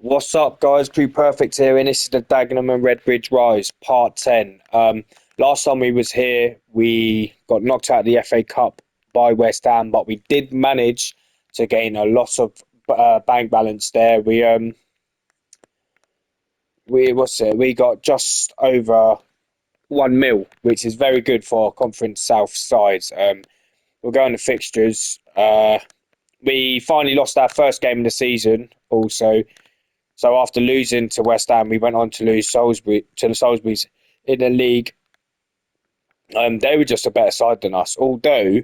What's up, guys? Crew Perfect here, and this is the Dagenham and Redbridge Rise, Part 10. Last time we was here, we got knocked out of the FA Cup by West Ham, but we did manage to gain a lot of bank balance there. We got just over 1 mil, which is very good for our Conference South sides. We'll go on the fixtures. We finally lost our first game of the season, also. So after losing to West Ham, we went on to lose the Salisbury's in the league. They were just a better side than us, although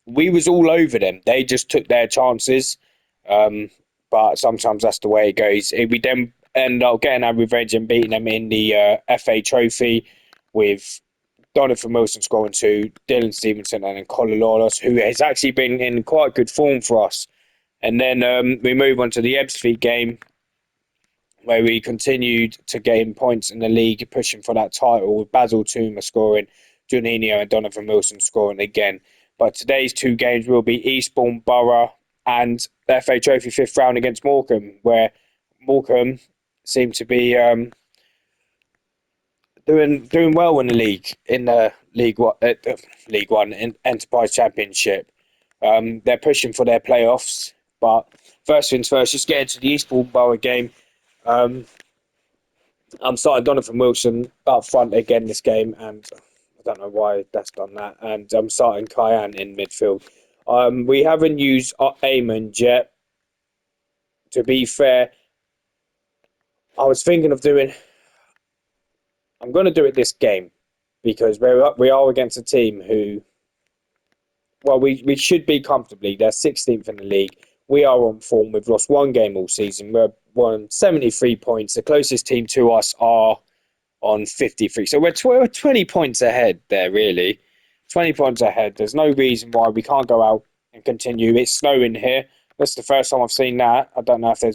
we was all over them. They just took their chances. But sometimes that's the way it goes. We then end up getting our revenge and beating them in the FA Trophy with Jonathan Wilson scoring two, Dylan Stevenson, and then Colin Lawless, who has actually been in quite good form for us. And then we move on to the Ebbsfleet game, where we continued to gain points in the league, pushing for that title, with Basil Tuma scoring, Juninho and Donovan Wilson scoring again. But today's two games will be Eastbourne Borough and the FA Trophy fifth round against Morecambe, where Morecambe seem to be doing well in the league, in the League One Enterprise Championship. They're pushing for their playoffs, but first things first, just get into the Eastbourne Borough game. I'm starting Donovan Wilson up front again this game, and I don't know why that's done that. And I'm starting Kyan in midfield. We haven't used Eamon yet. To be fair, I was thinking of doing. I'm going to do it this game because we are against a team who, well, we should be comfortably. They're 16th in the league. We are on form. We've lost one game all season. We're on 73 points. The closest team to us are on 53. So we're 20 points ahead there, really. 20 points ahead. There's no reason why we can't go out and continue. It's snowing here. That's the first time I've seen that. I don't know if there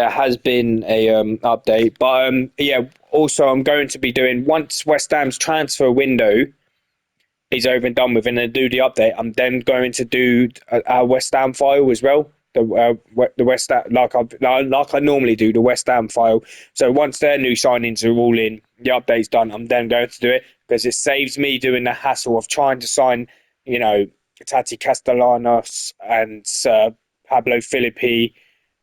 has been a update. But yeah, also I'm going to be doing, once West Ham's transfer window is over and done with and then do the update, I'm then going to do our West Ham file as well. The West Ham, like I normally do, the West Ham file. So once their new signings are all in, the update's done, I'm then going to do it because it saves me doing the hassle of trying to sign, Tati Castellanos and Pablo Filippi,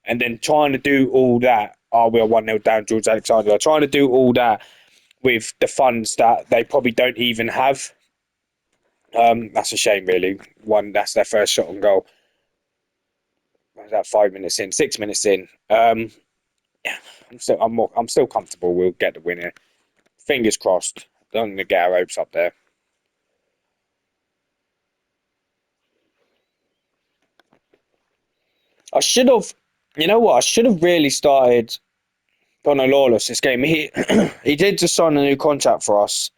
and then trying to do all that. Oh, we're 1-0 down, George Alexander. Trying to do all that with the funds that they probably don't even have. That's a shame, really. That's their first shot on goal. Was that 5 minutes in? 6 minutes in. Yeah, I'm still comfortable. We'll get the winner. Fingers crossed. Don't want to get our hopes up there. I should have. You know what? I should have really started Conor Lawless this game. He he did just sign a new contract for us.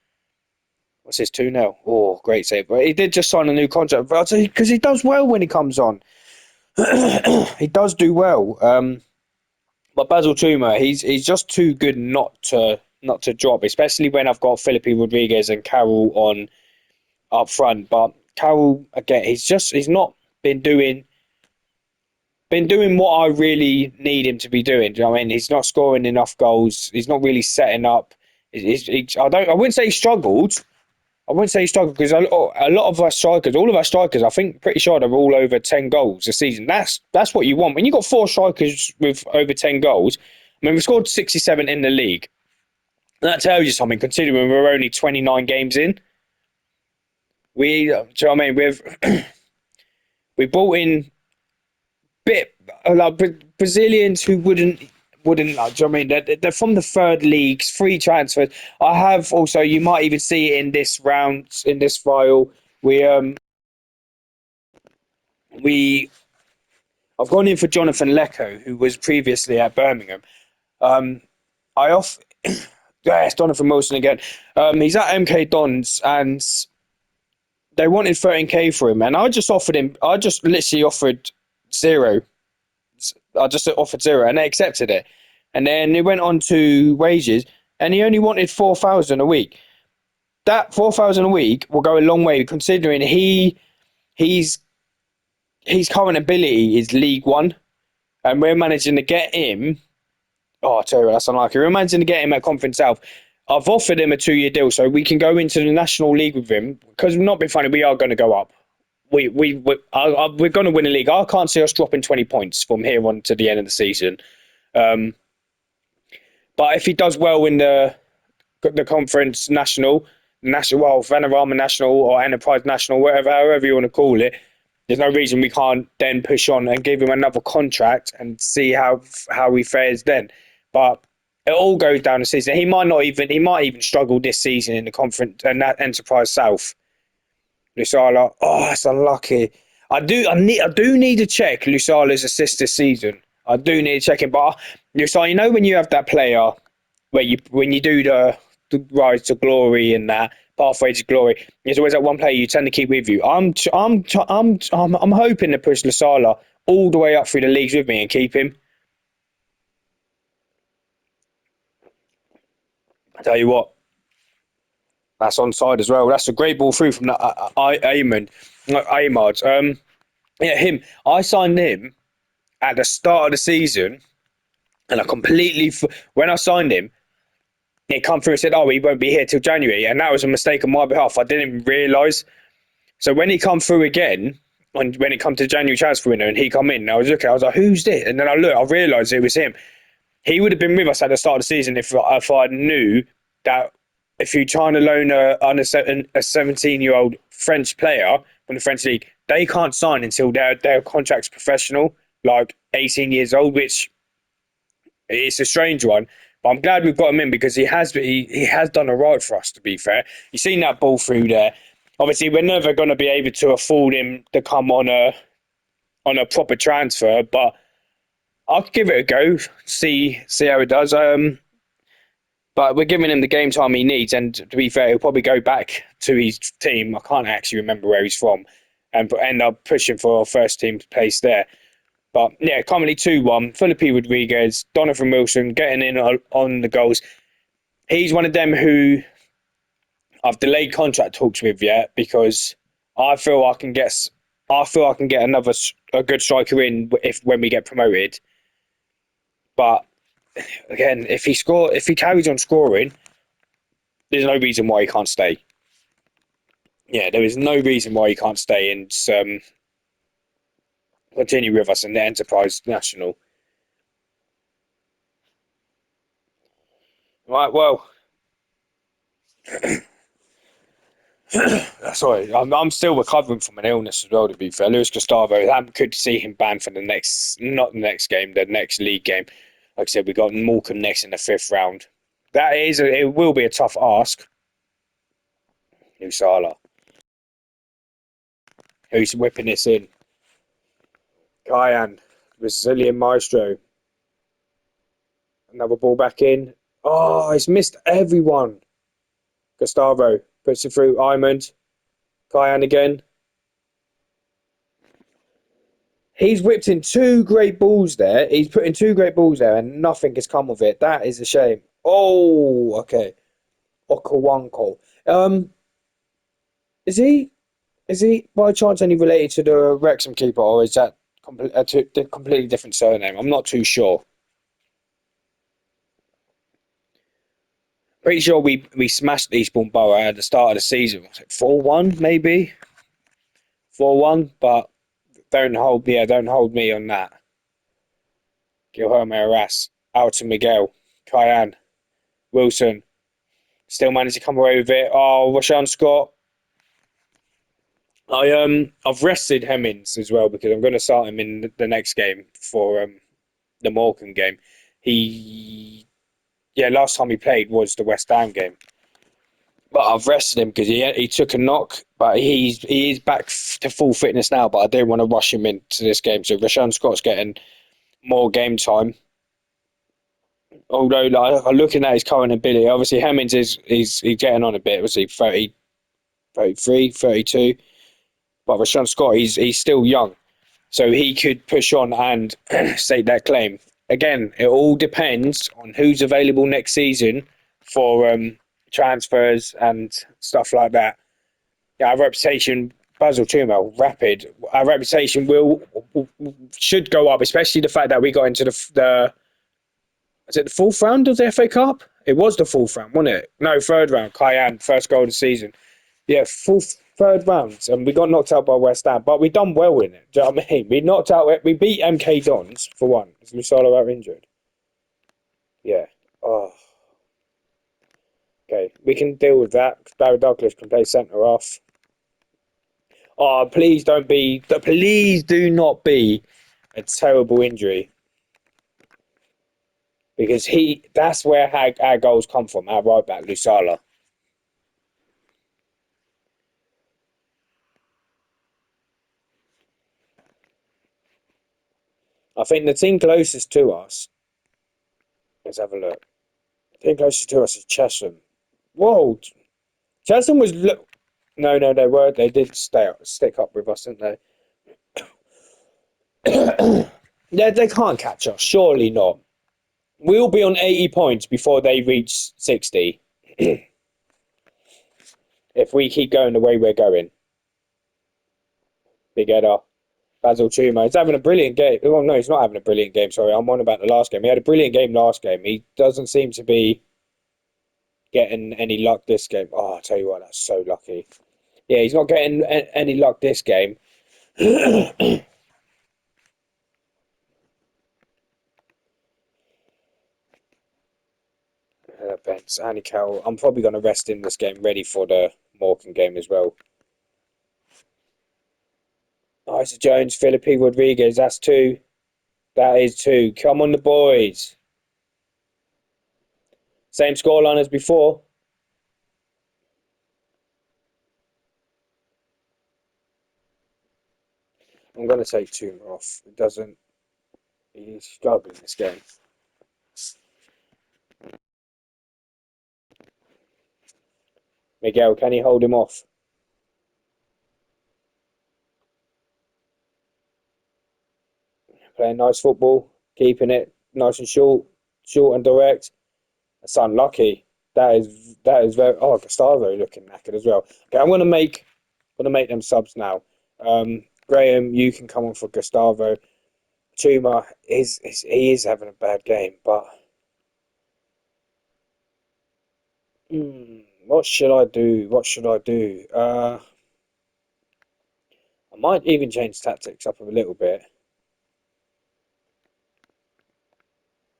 What's his 2-0? Oh, great save. But he did just sign a new contract because he does well when he comes on. He does do well. But Basil Tuma, he's just too good not to drop, especially when I've got Felipe Rodriguez and Carroll on up front. But Carroll again, he's not been doing what I really need him to be doing. Do you know what I mean? He's not scoring enough goals. He's not really setting up. I wouldn't say he struggled. I wouldn't say he struggled because a lot of our strikers, all of our strikers, I think, pretty sure they're all over 10 goals a season. That's what you want. When you've got four strikers with over 10 goals, I mean, we scored 67 in the league. That tells you something, considering we're only 29 games in. Do you know what I mean? We brought in bit like Brazilians who wouldn't like. Do you know what I mean? They're from the third leagues, free transfers. I have also. You might even see it in this round, in this file. We we I've gone in for Jonathan Lecco, who was previously at Birmingham. Um, I off. Yeah, it's Jonathan Wilson again. He's at MK Dons, and they wanted 13k for him, and I just offered him. I just literally offered zero. I just offered zero, and they accepted it. And then he went on to wages, and he only wanted 4,000 a week. That 4,000 a week will go a long way, considering he's his current ability is League One, and we're managing to get him. Oh, I tell you what, that's unlucky. We're managing to get him at Conference South. I've offered him a 2-year deal so we can go into the National League with him because not being funny, we are going to go up. We're going to win a league. I can't see us dropping 20 points from here on to the end of the season. But if he does well in the conference national, well, Vanarama National or Enterprise National, however you want to call it, there's no reason we can't then push on and give him another contract and see how he fares then. But it all goes down the season. He might even struggle this season in the conference and that Enterprise South. Lusala, oh, that's unlucky. I do need to check Lusala's assist this season. I do need to check it. But Lusala, you know when you have that player when you do the rise to glory and that pathway to glory, there's always that one player you tend to keep with you. I'm hoping to push Lusala all the way up through the leagues with me and keep him. I tell you what, that's onside as well. That's a great ball through from that Ahmad. Yeah, him. I signed him at the start of the season, and when I signed him, it come through and said, "Oh, he won't be here till January," and that was a mistake on my behalf. I didn't even realise. So when he come through again, when it come to January transfer window, and he come in, I was looking, I was like, "Who's this?" And then I realised it was him. He would have been with us at the start of the season if I knew that if you're trying to loan a 17-year-old French player from the French league, they can't sign until their contract's professional, like 18 years old, which it's a strange one. But I'm glad we've got him in because he has done all right for us, to be fair. You've seen that ball through there. Obviously, we're never going to be able to afford him to come on a proper transfer, but I'll give it a go, see how it does. But we're giving him the game time he needs, and to be fair, he'll probably go back to his team. I can't actually remember where he's from, and end up pushing for our first team place there. But yeah, currently 2-1. Felipe Rodriguez, Donovan Wilson getting in on the goals. He's one of them who I've delayed contract talks with yet because I feel I can get a good striker in when we get promoted. But again, if he carries on scoring, there's no reason why he can't stay. Yeah, there is no reason why he can't stay and continue with us in the Enterprise National. Right, well, sorry, I'm still recovering from an illness as well. To be fair, Luis Gustavo, I could see him banned for not the next game, the next league game. Like I said, we got Morecambe next in the 5th round. It will be a tough ask. Usala, who's whipping this in? Kyan, Brazilian maestro. Another ball back in. Oh, he's missed everyone. Gustavo puts it through. Imond. Kyan again. He's whipped in 2 great balls there. He's put in 2 great balls there and nothing has come of it. That is a shame. Oh, okay. Okawanko. Is he by chance any related to the Wrexham keeper, or is that a completely different surname? I'm not too sure. Pretty sure we smashed Eastbourne Borough at the start of the season. Was it 4-1 maybe? 4-1, but don't hold me on that. Guilherme Arras, out to Miguel, Kyan, Wilson, still managed to come away with it. Oh, Rashawn Scott. I've rested Hemmings as well because I'm going to start him in the next game for the Morecambe game. Last time he played was the West Ham game, but I've rested him because he took a knock, but he is back to full fitness now. But I don't want to rush him into this game, so Rashawn Scott's getting more game time. Although, like, looking at his current ability, obviously Hemmings he's getting on a bit. Was he 30, 33, 32? But Rashawn Scott, he's still young, so he could push on and stake that claim. Again, it all depends on who's available next season for transfers and stuff like that. Yeah, our reputation Basil Tumel, rapid. Our reputation should go up, especially the fact that we got into the is it the fourth round of the FA Cup? It was the fourth round, wasn't it? No, third round. Cayenne, first goal of the season. Yeah, third round, and we got knocked out by West Ham, but we done well in it. Do you know what I mean? We knocked out. We beat MK Dons for one. Is Lusala out injured? Yeah. Oh, okay. We can deal with that. Barry Douglas can play centre off. Oh, please don't be. Please do not be a terrible injury because that's where our goals come from. Our right back, Lusala. I think the team closest to us. Let's have a look. The team closest to us is Chesham. Whoa, Chesham was. No, no, they were. They did stick up with us, didn't they? Yeah, they can't catch us. Surely not. We'll be on 80 points before they reach 60. If we keep going the way we're going. Big header. Basil Chuma. He's having a brilliant game. Oh, no, he's not having a brilliant game. Sorry, I'm on about the last game. He had a brilliant game last game. He doesn't seem to be getting any luck this game. Oh, I'll tell you what, that's so lucky. Yeah, he's not getting any luck this game. Benz, Andy Carroll. I'm probably going to rest in this game, ready for the Morecambe game as well. Isaac Jones, Philippe Rodriguez. That's two. That is two. Come on, the boys. Same scoreline as before. I'm going to take two more off. It doesn't. He's struggling this game. Miguel, can he hold him off? Playing nice football, keeping it nice and short and direct. That's unlucky. That is very. Oh, Gustavo looking knackered as well. Okay, I'm gonna make them subs now. Graham, you can come on for Gustavo. Chuma he is having a bad game, but what should I do? What should I do? I might even change tactics up a little bit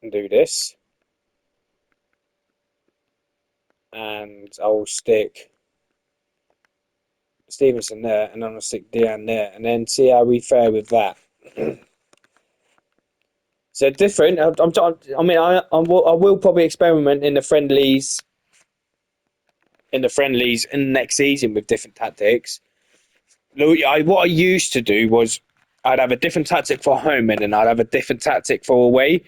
and do this, and I'll stick Stevenson there, and then I'll stick Dean there, and then see how we fare with that. So different. I mean, I will probably experiment in the next season with different tactics. What I used to do was I'd have a different tactic for home and then I'd have a different tactic for away.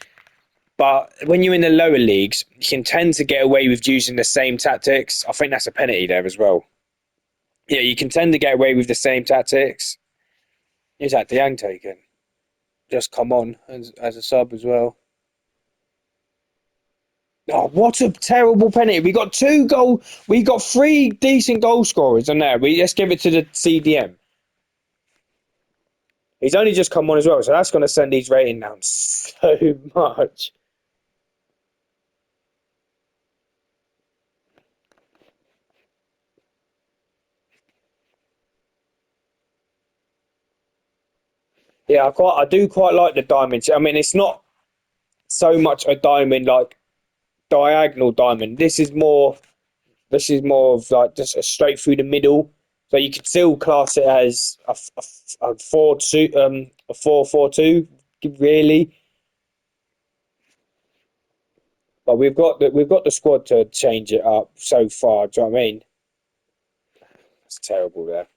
But when you're in the lower leagues, you can tend to get away with using the same tactics. I think that's a penalty there as well. Yeah, you can tend to get away with the same tactics. Is that Diang taken? Just come on as a sub as well. Oh, what a terrible penalty! We got three decent goal scorers in there. Let's give it to the CDM. He's only just come on as well, so that's going to send his rating down so much. Yeah, I do quite like the diamond. I mean, it's not so much a diamond like diagonal diamond. This is more of like just a straight through the middle. So you could still class it as a 4-2, a 4-4-2, really. But we've got the squad to change it up so far. Do you know what I mean? It's terrible there.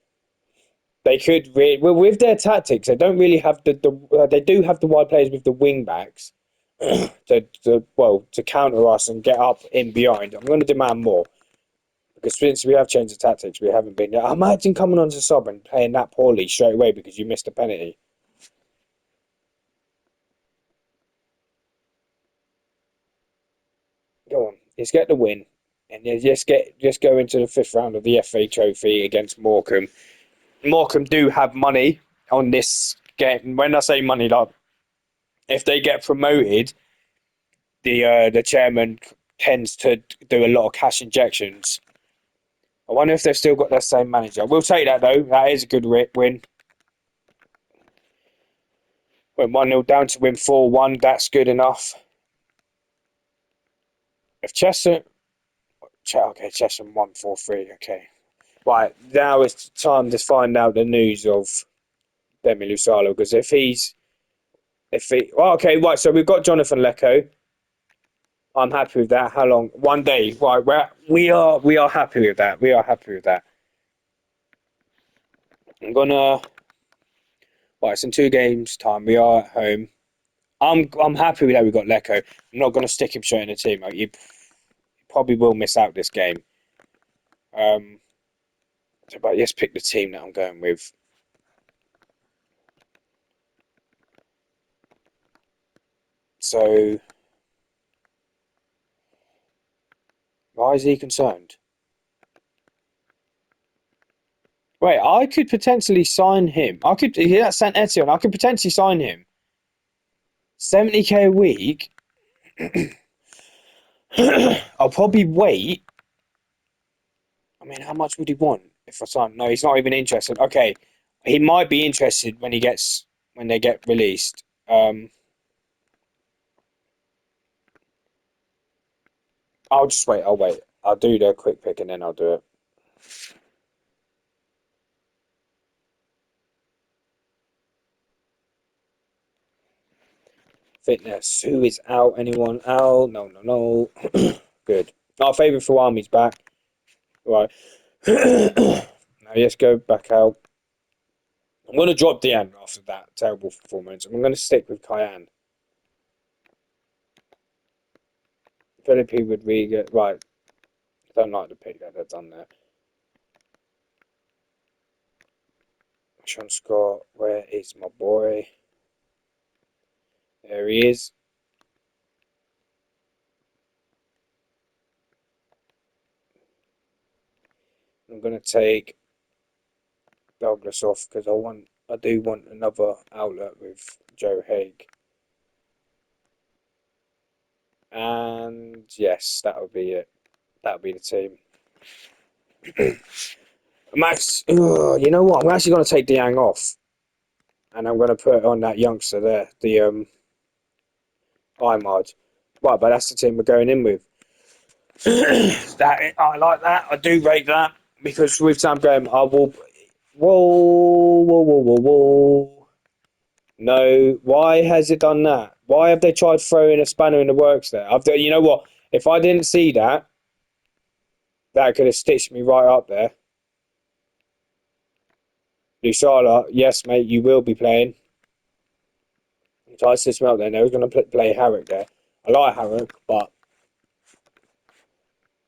They could well with their tactics. They don't really have they do have the wide players with the wing backs to counter us and get up in behind. I'm going to demand more because since we have changed the tactics, we haven't been. Imagine coming onto sub and playing that poorly straight away because you missed a penalty. Go on, let's get the win, and just go into the fifth round of the FA Trophy against Morecambe. Morecambe do have money on this game. When I say money, like if they get promoted, the chairman tends to do a lot of cash injections. I wonder if they've still got their same manager. We'll take that though. That is a good win. Went 1-0 down to win 4-1. That's good enough. If Chester, okay, Chester won 4-3. Okay, right now it's time to find out the news of Demi Lusalo because if he, well, okay, right. So we've got Jonathan Lecco. I'm happy with that. How long? 1 day. Right, we are happy with that. We are happy with that. I'm gonna. Right, it's in 2 games time. We are at home. I'm happy with that. We got Lecco. I'm not gonna stick him straight in the team. Like, you probably will miss out this game. Um, but let's pick the team that I'm going with. So why is he concerned? Wait, I could potentially sign him. I could. That's Saint Etienne. I could potentially sign him. 70k a week. I'll probably wait. I mean, how much would he want if I sign? No, he's not even interested. Okay, he might be interested when they get released. I'll just wait. I'll wait. I'll do the quick pick and then I'll do it. Fitness. Who is out? Anyone out? No, no, no. Good. Our favourite for Army's back. Right. Now let's go back out. I'm going to drop Deanne after that terrible performance. I'm going to stick with Cayenne. Philippi Rodriguez. Right. Don't like the pick that they've done there. Sean Scott. Where is my boy? There he is. I'm going to take Douglas off because I do want another outlet with Joe Haig. And yes, that would be it. That would be the team. Max, you know what? I'm actually going to take Diang off, and I'm going to put on that youngster there, the Imard. Right, but that's the team we're going in with. That I like that. I do rate that because with Sam Graham, I will. Whoa, whoa, whoa, whoa, whoa! No, why has it done that? Why have they tried throwing a spanner in the works there? You know what? If I didn't see that, that could have stitched me right up there. Lusala, yes, mate, you will be playing. I stitched me up there. They was going to play Harrick there. I like Harrick, but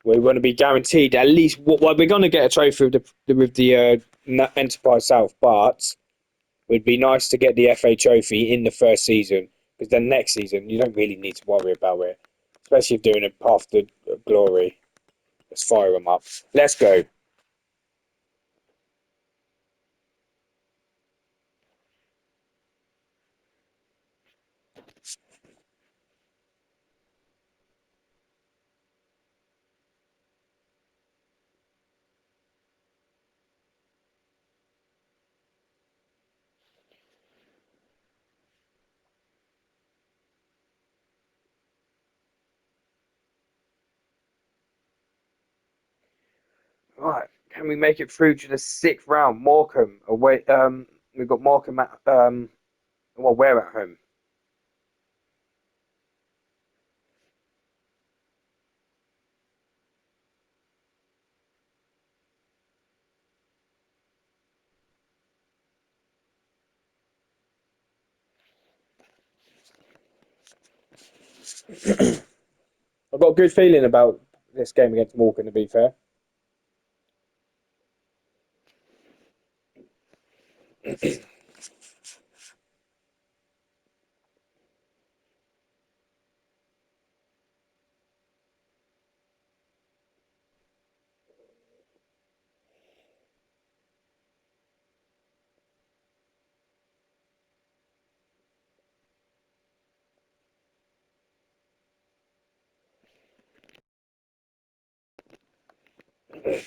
we want to be guaranteed at least. Well, we're going to get a trophy with the Enterprise South, but it'd be nice to get the FA trophy in the first season because then next season you don't really need to worry about it, especially if doing a path to glory. Let's fire them up. Let's go. Right, can we make it through to the sixth round? Morecambe away. We've got Morecambe at well, we're at home. I've got a good feeling about this game against Morecambe. To be fair,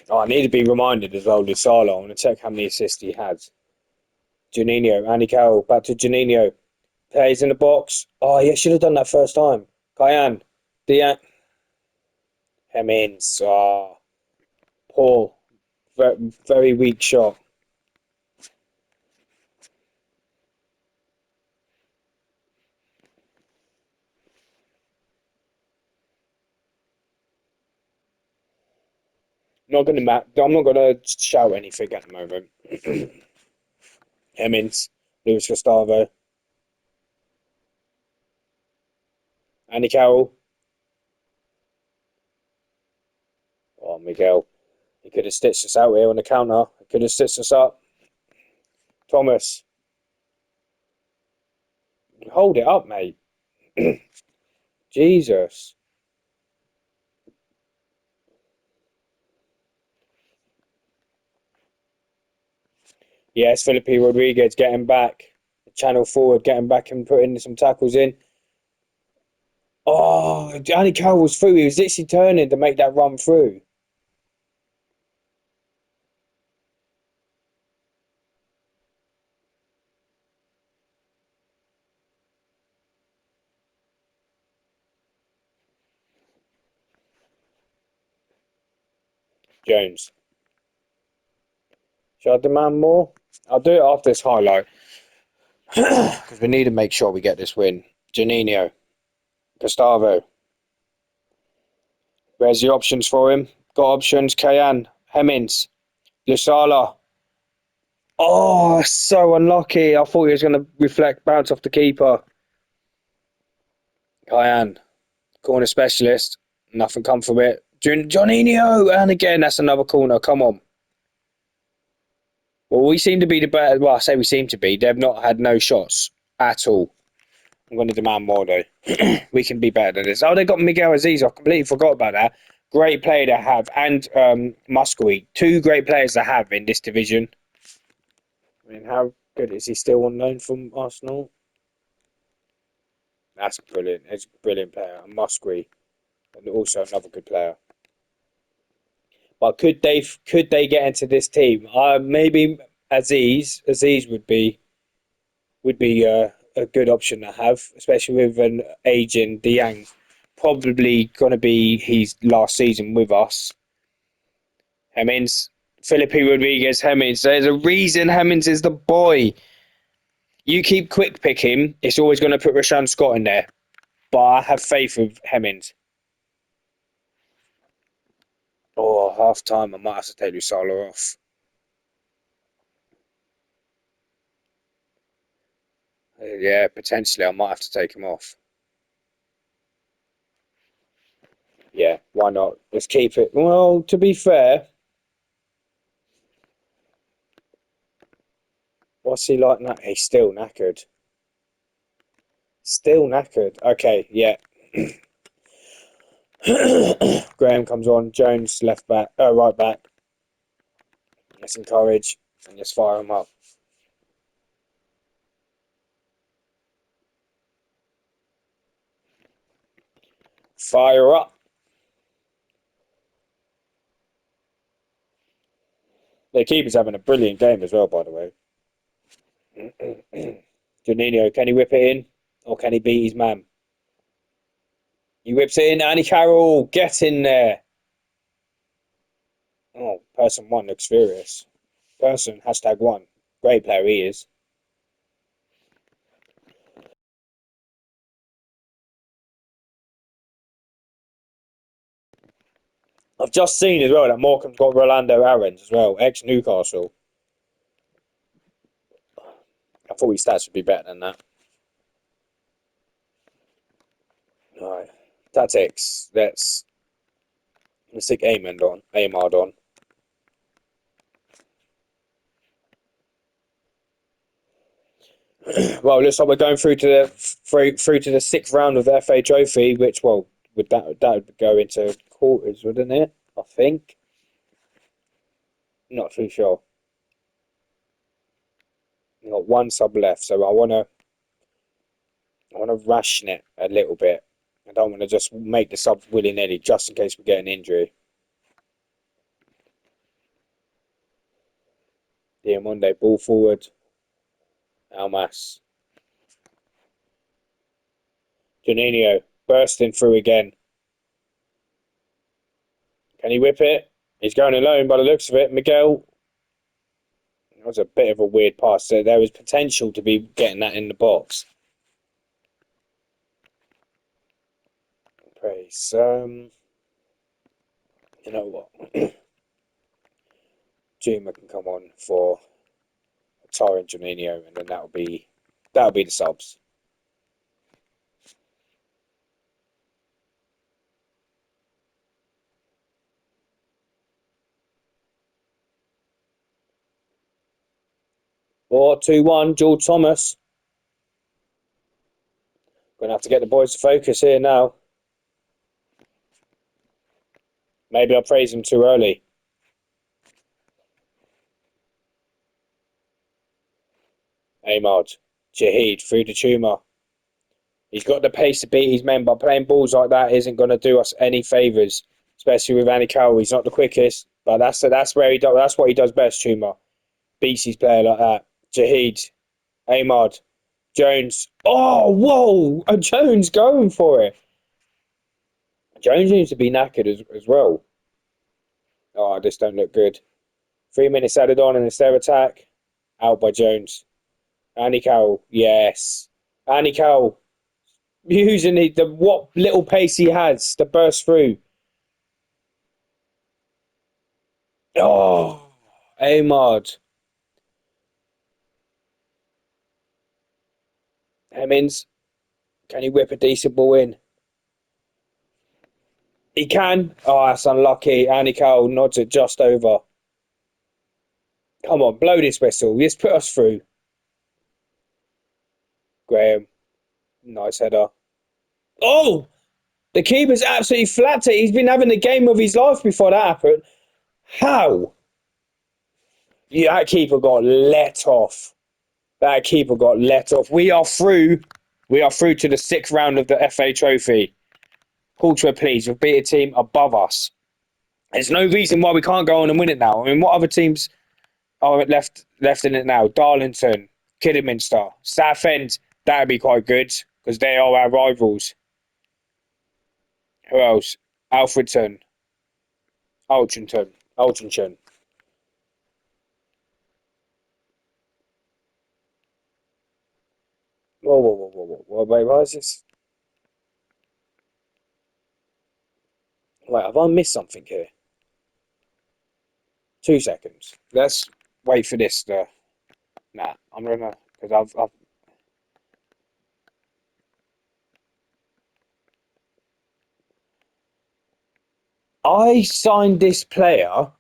Oh, I need to be reminded as well, Lusala. I want to check how many assists he has. Juninho, Andy Carroll, back to Juninho. Plays in the box. Oh, yeah, should have done that first time. Cayenne, Dian, Hemmings. Oh, poor, very, very weak shot. I'm not gonna shout anything at the moment. Hemmings, Luis Gustavo, Andy Carroll. Oh, Miguel. He could have stitched us out here on the counter. He could have stitched us up. Thomas, hold it up, mate. Jesus. Yes, Felipe Rodriguez getting back. Channel forward, getting back and putting some tackles in. Oh, Andy Carroll was through. He was literally turning to make that run through. Jones. Should I demand more? I'll do it after this highlight because we need to make sure we get this win. Janino, Gustavo. Where's the options for him? Got options. Kayan, Hemmings, Lusala. Oh, so unlucky. I thought he was going to reflect, bounce off the keeper. Kayan, corner specialist. Nothing come from it. Johninho, and again, that's another corner. Come on. Well, we seem to be the better. Well, I say we seem to be. They've not had no shots at all. I'm going to demand more though. We can be better than this. Oh, they got Miguel Aziz. I completely forgot about that. Great player to have, and Musgrave. Two great players to have in this division. I mean, how good is he still on loan from Arsenal? That's brilliant. He's a brilliant player. And Musgrave, and also another good player. But could they get into this team? Maybe Aziz would be a good option to have, especially with an aging Diang. Probably going to be his last season with us. Hemmings, Felipe Rodriguez, Hemmings. There's a reason Hemmings is the boy. You keep quick picking, it's always going to put Rashan Scott in there. But I have faith with Hemmings. Oh, half time, I might have to take Lusala off. Yeah, potentially, I might have to take him off. Yeah, why not? Let's keep it. Well, to be fair, what's he like now? He's still knackered. Still knackered. Okay, yeah. Graham comes on. Jones left back. Right back. Let's encourage and just fire him up. Fire up. The keeper's having a brilliant game as well, by the way. Juninho, can he whip it in? Or can he beat his man? He whips it in. Andy Carroll, get in there. Oh, person one looks furious. Person, hashtag one. Great player he is. I've just seen as well that Morecambe's got Rolando Aarons as well, ex Newcastle. I thought his stats would be better than that. Right. Tactics. Let's stick Amard on. Well, looks like we're going through to the sixth round of the FA Trophy, which would go into quarters, wouldn't it? I think. Not too sure. We've got one sub left, so I wanna ration it a little bit. I don't want to just make the subs willy nilly just in case we get an injury. Diamonde, ball forward. Almas. Juninho bursting through again. Can he whip it? He's going alone by the looks of it. Miguel. That was a bit of a weird pass. So there was potential to be getting that in the box. Praise. You know what? Juma can come on for Tyrant Juninho, and then that'll be the subs. Or 2-1, George Thomas. Gonna have to get the boys to focus here now. Maybe I praised him too early. Ahmad. Jahid through the tumour. He's got the pace to beat his men, but playing balls like that isn't going to do us any favours, especially with Andy Carroll. He's not the quickest, but that's where that's what he does best. Tumour beats his player like that. Jahid, Ahmad, Jones. Oh, whoa! Jones going for it. Jones needs to be knackered as well. Oh, this don't look good. 3 minutes added on, and it's their attack. Out by Jones. Andy Carroll, yes. Andy Carroll using the what little pace he has to burst through. Oh, Ahmad. Hemmings, can he whip a decent ball in? He can. Oh, that's unlucky. Andy Cowell nods it just over. Come on, blow this whistle. Just put us through. Graham, nice header. Oh, the keeper's absolutely flapped it. He's been having the game of his life before that happened. How? Yeah, that keeper got let off. That keeper got let off. We are through. We are through to the sixth round of the FA Trophy. Porto, please, we've beat a team above us. There's no reason why we can't go on and win it now. I mean, what other teams are left in it now? Darlington, Kidderminster, Southend. That'd be quite good because they are our rivals. Who else? Alfredton, Altrincham. Whoa, wait, why is this? Wait, have I missed something here? 2 seconds. Let's wait for this to. Nah, I'm gonna because I signed this player.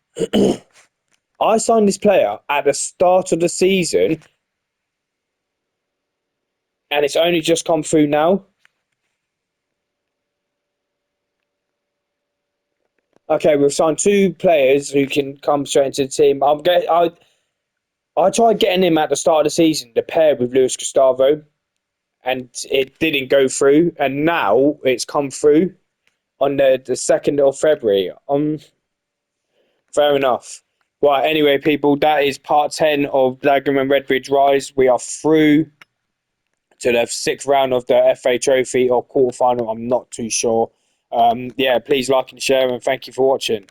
I signed this player at the start of the season, and it's only just come through now. Okay, we've signed two players who can come straight into the team. I tried getting him at the start of the season to pair with Luis Gustavo, and it didn't go through. And now it's come through on the 2nd of February. Fair enough. Right, anyway, people, that is part 10 of Dagenham and Redbridge Rise. We are through to the sixth round of the FA Trophy or quarterfinal. I'm not too sure. Yeah, please like and share, and thank you for watching.